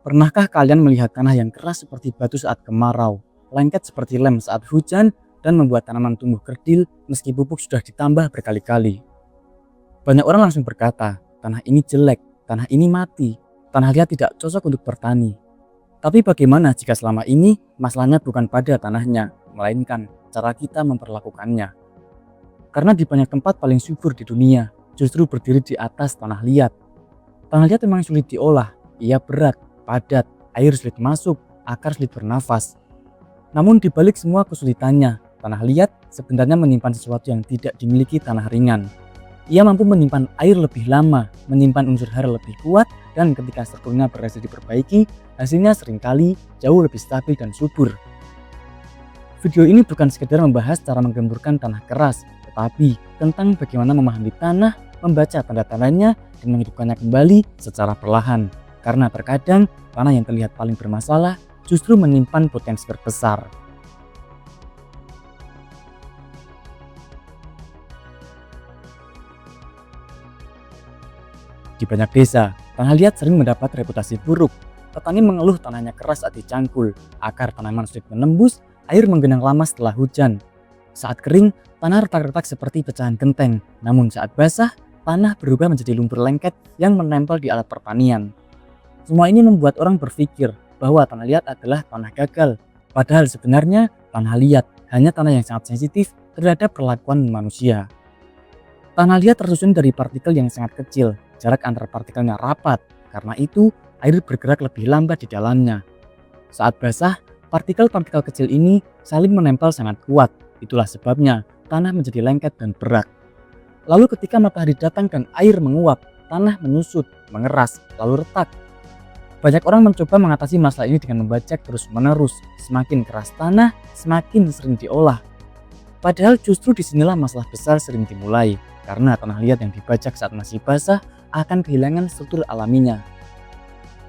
Pernahkah kalian melihat tanah yang keras seperti batu saat kemarau, lengket seperti lem saat hujan, dan membuat tanaman tumbuh kerdil meski pupuk sudah ditambah berkali-kali? Banyak orang langsung berkata, tanah ini jelek, tanah ini mati, tanah liat tidak cocok untuk bertani. Tapi bagaimana jika selama ini masalahnya bukan pada tanahnya, melainkan cara kita memperlakukannya? Karena di banyak tempat paling subur di dunia justru berdiri di atas tanah liat. Tanah liat memang sulit diolah, ia berat, padat, air sulit masuk, akar sulit bernafas. Namun di balik semua kesulitannya, tanah liat sebenarnya menyimpan sesuatu yang tidak dimiliki tanah ringan. Ia mampu menyimpan air lebih lama, menyimpan unsur hara lebih kuat, dan ketika strukturnya berhasil diperbaiki, hasilnya seringkali jauh lebih stabil dan subur. Video ini bukan sekedar membahas cara menggemburkan tanah keras, tetapi tentang bagaimana memahami tanah, membaca tanda-tandanya, dan menghidupkannya kembali secara perlahan. Karena terkadang tanah yang terlihat paling bermasalah justru menyimpan potensi terbesar. Di banyak desa, tanah liat sering mendapat reputasi buruk. Petani mengeluh tanahnya keras saat dicangkul, akar tanaman sulit menembus, air menggenang lama setelah hujan. Saat kering, tanah retak-retak seperti pecahan genteng, namun saat basah, tanah berubah menjadi lumpur lengket yang menempel di alat pertanian. Semua ini membuat orang berpikir bahwa tanah liat adalah tanah gagal. Padahal sebenarnya tanah liat hanya tanah yang sangat sensitif terhadap perlakuan manusia. Tanah liat tersusun dari partikel yang sangat kecil, jarak antar partikelnya rapat, karena itu air bergerak lebih lambat di dalamnya. Saat basah, partikel-partikel kecil ini saling menempel sangat kuat, itulah sebabnya tanah menjadi lengket dan berat. Lalu ketika matahari datang dan air menguap, tanah menyusut, mengeras, lalu retak. Banyak orang mencoba mengatasi masalah ini dengan membajak terus-menerus, semakin keras tanah, semakin sering diolah. Padahal justru disinilah masalah besar sering dimulai, karena tanah liat yang dibajak saat masih basah akan kehilangan struktur alaminya.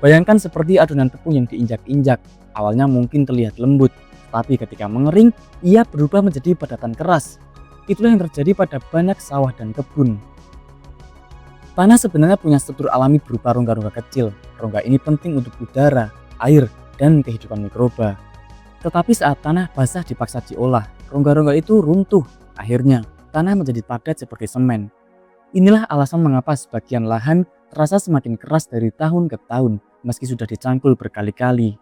Bayangkan seperti adonan tepung yang diinjak-injak, awalnya mungkin terlihat lembut, tapi ketika mengering, ia berubah menjadi padatan keras. Itulah yang terjadi pada banyak sawah dan kebun. Tanah sebenarnya punya struktur alami berupa rongga-rongga kecil. Rongga ini penting untuk udara, air, dan kehidupan mikroba. Tetapi saat tanah basah dipaksa diolah, rongga-rongga itu runtuh. Akhirnya, tanah menjadi padat seperti semen. Inilah alasan mengapa sebagian lahan terasa semakin keras dari tahun ke tahun, meski sudah dicangkul berkali-kali.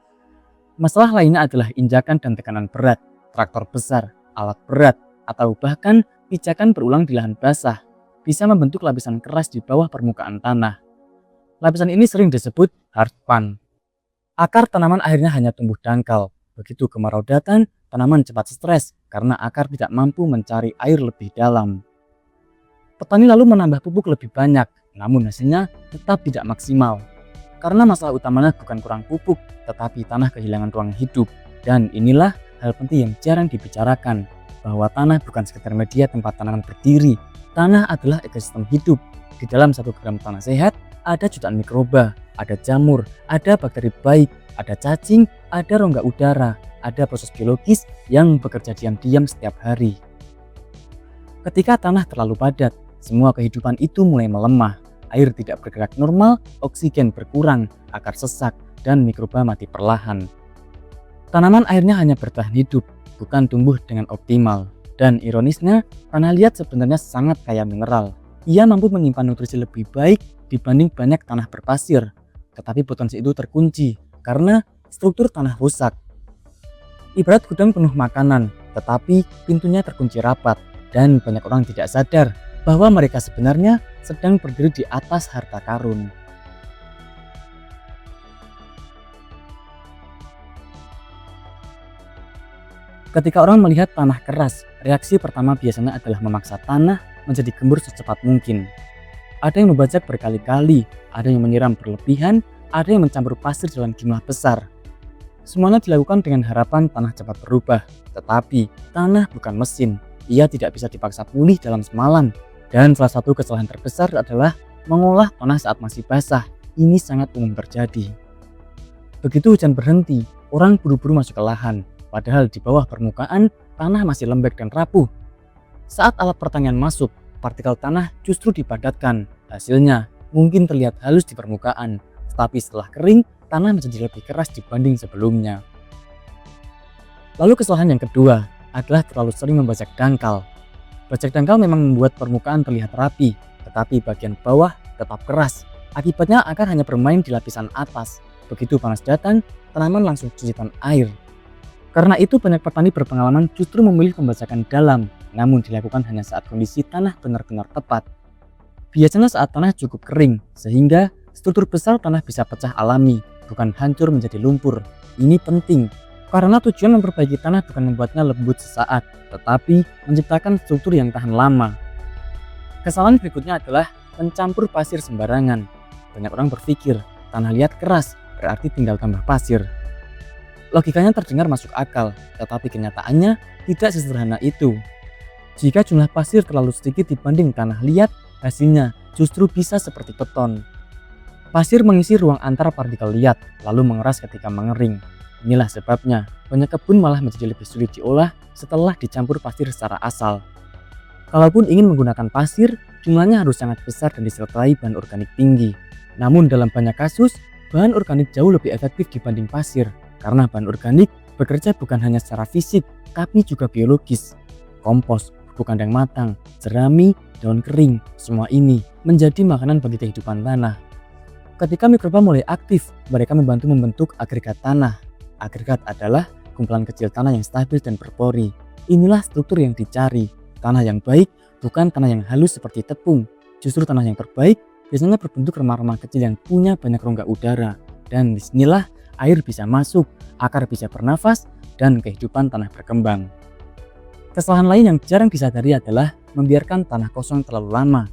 Masalah lainnya adalah injakan dan tekanan berat, traktor besar, alat berat, atau bahkan pijakan berulang di lahan basah bisa membentuk lapisan keras di bawah permukaan tanah. Lapisan ini sering disebut hard pan. Akar tanaman akhirnya hanya tumbuh dangkal. Begitu kemarau datang, tanaman cepat stres karena akar tidak mampu mencari air lebih dalam. Petani lalu menambah pupuk lebih banyak, namun hasilnya tetap tidak maksimal. Karena masalah utamanya bukan kurang pupuk, tetapi tanah kehilangan ruang hidup. Dan inilah hal penting yang jarang dibicarakan, bahwa tanah bukan sekedar media tempat tanaman berdiri. Tanah adalah ekosistem hidup. Di dalam 1 gram tanah sehat, ada jutaan mikroba, ada jamur, ada bakteri baik, ada cacing, ada rongga udara, ada proses biologis yang bekerja diam-diam setiap hari. Ketika tanah terlalu padat, semua kehidupan itu mulai melemah. Air tidak bergerak normal, oksigen berkurang, akar sesak, dan mikroba mati perlahan. Tanaman akhirnya hanya bertahan hidup, bukan tumbuh dengan optimal. Dan ironisnya, tanah liat sebenarnya sangat kaya mineral. Ia mampu menyimpan nutrisi lebih baik dibanding banyak tanah berpasir. Tetapi potensi itu terkunci karena struktur tanah rusak. Ibarat gudang penuh makanan, tetapi pintunya terkunci rapat. Dan banyak orang tidak sadar bahwa mereka sebenarnya sedang berdiri di atas harta karun. Ketika orang melihat tanah keras, reaksi pertama biasanya adalah memaksa tanah menjadi gembur secepat mungkin. Ada yang membajak berkali-kali, ada yang menyiram berlebihan, ada yang mencampur pasir dalam jumlah besar. Semuanya dilakukan dengan harapan tanah cepat berubah, tetapi tanah bukan mesin. Ia tidak bisa dipaksa pulih dalam semalam. Dan salah satu kesalahan terbesar adalah mengolah tanah saat masih basah. Ini sangat umum terjadi. Begitu hujan berhenti, orang buru-buru masuk ke lahan. Padahal di bawah permukaan, tanah masih lembek dan rapuh. Saat alat pertanian masuk, partikel tanah justru dipadatkan. Hasilnya mungkin terlihat halus di permukaan, tetapi setelah kering, tanah menjadi lebih keras dibanding sebelumnya. Lalu kesalahan yang kedua adalah terlalu sering membajak dangkal. Bajak dangkal memang membuat permukaan terlihat rapi, tetapi bagian bawah tetap keras. Akibatnya akar hanya bermain di lapisan atas. Begitu panas datang, tanaman langsung cucitan air. Karena itu banyak petani berpengalaman justru memilih pembajakan dalam, namun dilakukan hanya saat kondisi tanah benar-benar tepat. Biasanya saat tanah cukup kering, sehingga struktur besar tanah bisa pecah alami, bukan hancur menjadi lumpur. Ini penting, karena tujuan memperbaiki tanah bukan membuatnya lembut sesaat, tetapi menciptakan struktur yang tahan lama. Kesalahan berikutnya adalah mencampur pasir sembarangan. Banyak orang berpikir, tanah liat keras, berarti tinggal tambah pasir. Logikanya terdengar masuk akal, tetapi kenyataannya tidak sesederhana itu. Jika jumlah pasir terlalu sedikit dibanding tanah liat, hasilnya justru bisa seperti beton. Pasir mengisi ruang antara partikel liat, lalu mengeras ketika mengering. Inilah sebabnya banyak kebun malah menjadi lebih sulit diolah setelah dicampur pasir secara asal. Kalaupun ingin menggunakan pasir, jumlahnya harus sangat besar dan disertai bahan organik tinggi. Namun dalam banyak kasus, bahan organik jauh lebih efektif dibanding pasir, karena bahan organik bekerja bukan hanya secara fisik, tapi juga biologis. Kompos, bubuk kandang matang, jerami, daun kering, semua ini menjadi makanan bagi kehidupan tanah. Ketika mikroba mulai aktif, mereka membantu membentuk agregat tanah. Agregat adalah kumpulan kecil tanah yang stabil dan berpori. Inilah struktur yang dicari. Tanah yang baik bukan tanah yang halus seperti tepung. Justru tanah yang terbaik biasanya berbentuk remah-remah kecil yang punya banyak rongga udara. Dan disinilah air bisa masuk, akar bisa bernafas, dan kehidupan tanah berkembang. Kesalahan lain yang jarang disadari adalah membiarkan tanah kosong terlalu lama.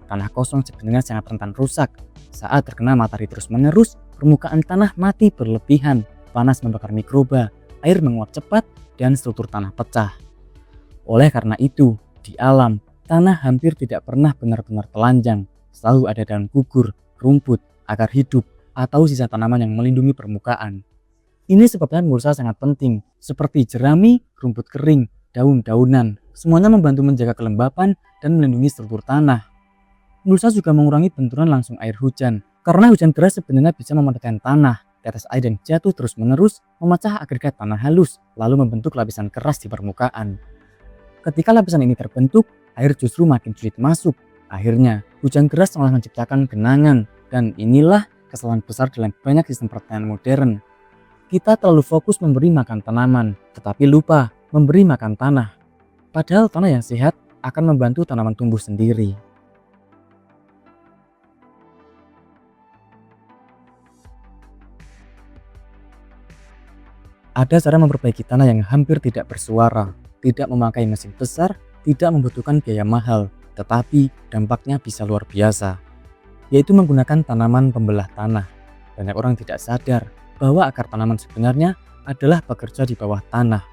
Tanah kosong sebenarnya sangat rentan rusak. Saat terkena matahari terus-menerus, permukaan tanah mati berlebihan. Panas membakar mikroba, air menguap cepat, dan struktur tanah pecah. Oleh karena itu, di alam, tanah hampir tidak pernah benar-benar telanjang. Selalu ada daun gugur, rumput, akar hidup, atau sisa tanaman yang melindungi permukaan. Ini sebabnya mulsa sangat penting, seperti jerami, rumput kering, daun-daunan. Semuanya membantu menjaga kelembapan dan melindungi struktur tanah. Mulsa juga mengurangi benturan langsung air hujan, karena hujan deras sebenarnya bisa mematahkan tanah. Tetes air yang jatuh terus-menerus memecah agregat tanah halus, lalu membentuk lapisan keras di permukaan. Ketika lapisan ini terbentuk, air justru makin sulit masuk. Akhirnya, hujan deras malah menciptakan genangan, dan inilah kesalahan besar dalam banyak sistem pertanian modern. Kita terlalu fokus memberi makan tanaman, tetapi lupa memberi makan tanah. Padahal tanah yang sehat akan membantu tanaman tumbuh sendiri. Ada cara memperbaiki tanah yang hampir tidak bersuara, tidak memakai mesin besar, tidak membutuhkan biaya mahal, tetapi dampaknya bisa luar biasa, yaitu menggunakan tanaman pembelah tanah. Banyak orang tidak sadar bahwa akar tanaman sebenarnya adalah bekerja di bawah tanah.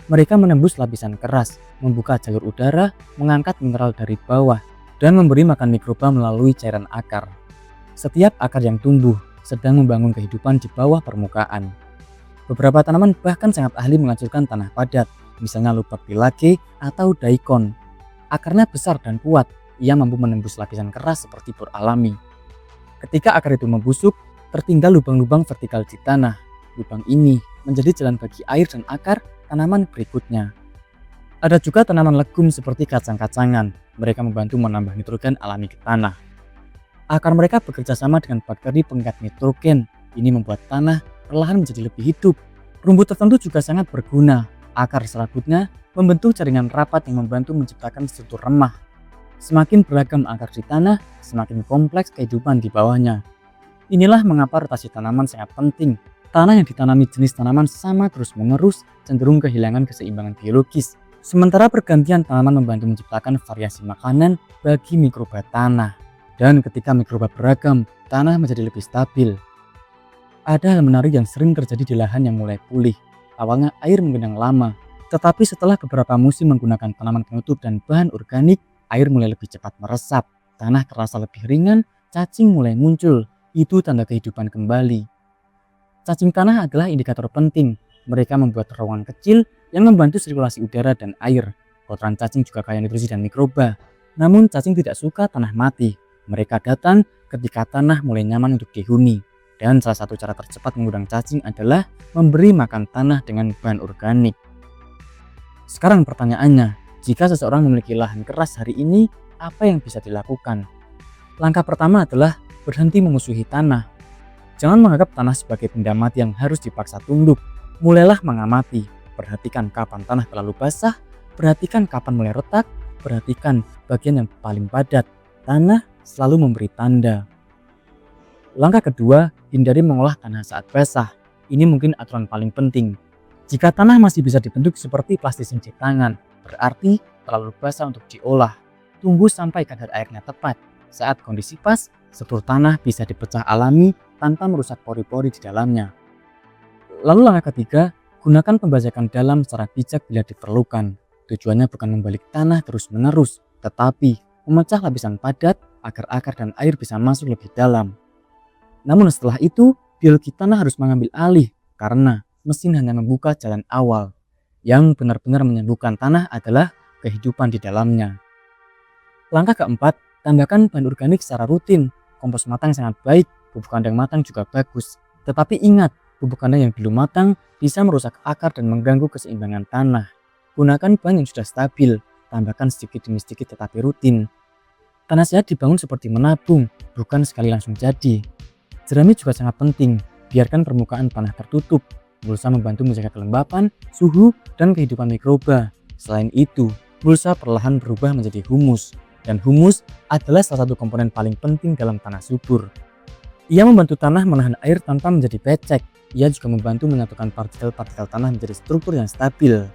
Mereka menembus lapisan keras, membuka jalur udara, mengangkat mineral dari bawah, dan memberi makan mikroba melalui cairan akar. Setiap akar yang tumbuh sedang membangun kehidupan di bawah permukaan. Beberapa tanaman bahkan sangat ahli menghancurkan tanah padat, misalnya lubak pilage atau daikon. Akarnya besar dan kuat, ia mampu menembus lapisan keras seperti bor alami. Ketika akar itu membusuk, tertinggal lubang-lubang vertikal di tanah. Lubang ini menjadi jalan bagi air dan akar tanaman berikutnya. Ada juga tanaman legum seperti kacang-kacangan. Mereka membantu menambah nitrogen alami ke tanah. Akar mereka bekerja sama dengan bakteri pengikat nitrogen. Ini membuat tanah perlahan menjadi lebih hidup. Rumput tertentu juga sangat berguna. Akar serabutnya membentuk jaringan rapat yang membantu menciptakan struktur remah. Semakin beragam akar di tanah, semakin kompleks kehidupan di bawahnya. Inilah mengapa rotasi tanaman sangat penting. Tanah yang ditanami jenis tanaman sama terus-menerus cenderung kehilangan keseimbangan biologis. Sementara pergantian tanaman membantu menciptakan variasi makanan bagi mikroba tanah. Dan ketika mikroba beragam, tanah menjadi lebih stabil. Ada hal menarik yang sering terjadi di lahan yang mulai pulih. Awalnya air menggenang lama, tetapi setelah beberapa musim menggunakan tanaman penutup dan bahan organik, air mulai lebih cepat meresap. Tanah terasa lebih ringan, cacing mulai muncul. Itu tanda kehidupan kembali. Cacing tanah adalah indikator penting. Mereka membuat terowongan kecil yang membantu sirkulasi udara dan air. Kotoran cacing juga kaya nutrisi dan mikroba. Namun cacing tidak suka tanah mati. Mereka datang ketika tanah mulai nyaman untuk dihuni. Dan salah satu cara tercepat mengundang cacing adalah memberi makan tanah dengan bahan organik. Sekarang pertanyaannya, jika seseorang memiliki lahan keras hari ini, apa yang bisa dilakukan? Langkah pertama adalah berhenti memusuhi tanah. Jangan menganggap tanah sebagai benda mati yang harus dipaksa tunduk. Mulailah mengamati, perhatikan kapan tanah terlalu basah, perhatikan kapan mulai retak, perhatikan bagian yang paling padat. Tanah selalu memberi tanda. Langkah kedua, hindari mengolah tanah saat basah. Ini mungkin aturan paling penting. Jika tanah masih bisa dibentuk seperti plastik cuci tangan, berarti terlalu basah untuk diolah. Tunggu sampai kadar airnya tepat. Saat kondisi pas, struktur tanah bisa dipecah alami tanpa merusak pori-pori di dalamnya. Lalu langkah ketiga, gunakan pembajakan dalam secara bijak bila diperlukan. Tujuannya bukan membalik tanah terus-menerus, tetapi memecah lapisan padat agar akar dan air bisa masuk lebih dalam. Namun setelah itu, biologi tanah harus mengambil alih karena mesin hanya membuka jalan awal. Yang benar-benar menyembuhkan tanah adalah kehidupan di dalamnya. Langkah keempat, tambahkan bahan organik secara rutin. Kompos matang sangat baik, pupuk kandang matang juga bagus. Tetapi ingat, pupuk kandang yang belum matang bisa merusak akar dan mengganggu keseimbangan tanah. Gunakan bahan yang sudah stabil, tambahkan sedikit demi sedikit tetapi rutin. Tanah sehat dibangun seperti menabung, bukan sekali langsung jadi. Jerami juga sangat penting, biarkan permukaan tanah tertutup. Mulsa membantu menjaga kelembapan, suhu, dan kehidupan mikroba. Selain itu, mulsa perlahan berubah menjadi humus. Dan humus adalah salah satu komponen paling penting dalam tanah subur. Ia membantu tanah menahan air tanpa menjadi becek. Ia juga membantu menyatukan partikel-partikel tanah menjadi struktur yang stabil.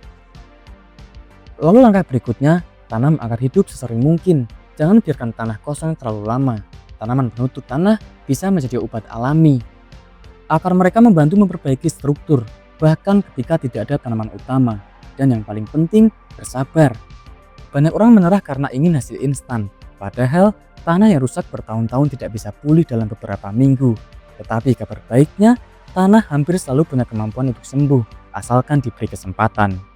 Lalu langkah berikutnya, tanam akar hidup sesering mungkin. Jangan biarkan tanah kosong terlalu lama. Tanaman penutup tanah bisa menjadi obat alami. Akar mereka membantu memperbaiki struktur, bahkan ketika tidak ada tanaman utama. Dan yang paling penting, bersabar. Banyak orang menyerah karena ingin hasil instan. Padahal, tanah yang rusak bertahun-tahun tidak bisa pulih dalam beberapa minggu. Tetapi kabar baiknya, tanah hampir selalu punya kemampuan untuk sembuh, asalkan diberi kesempatan.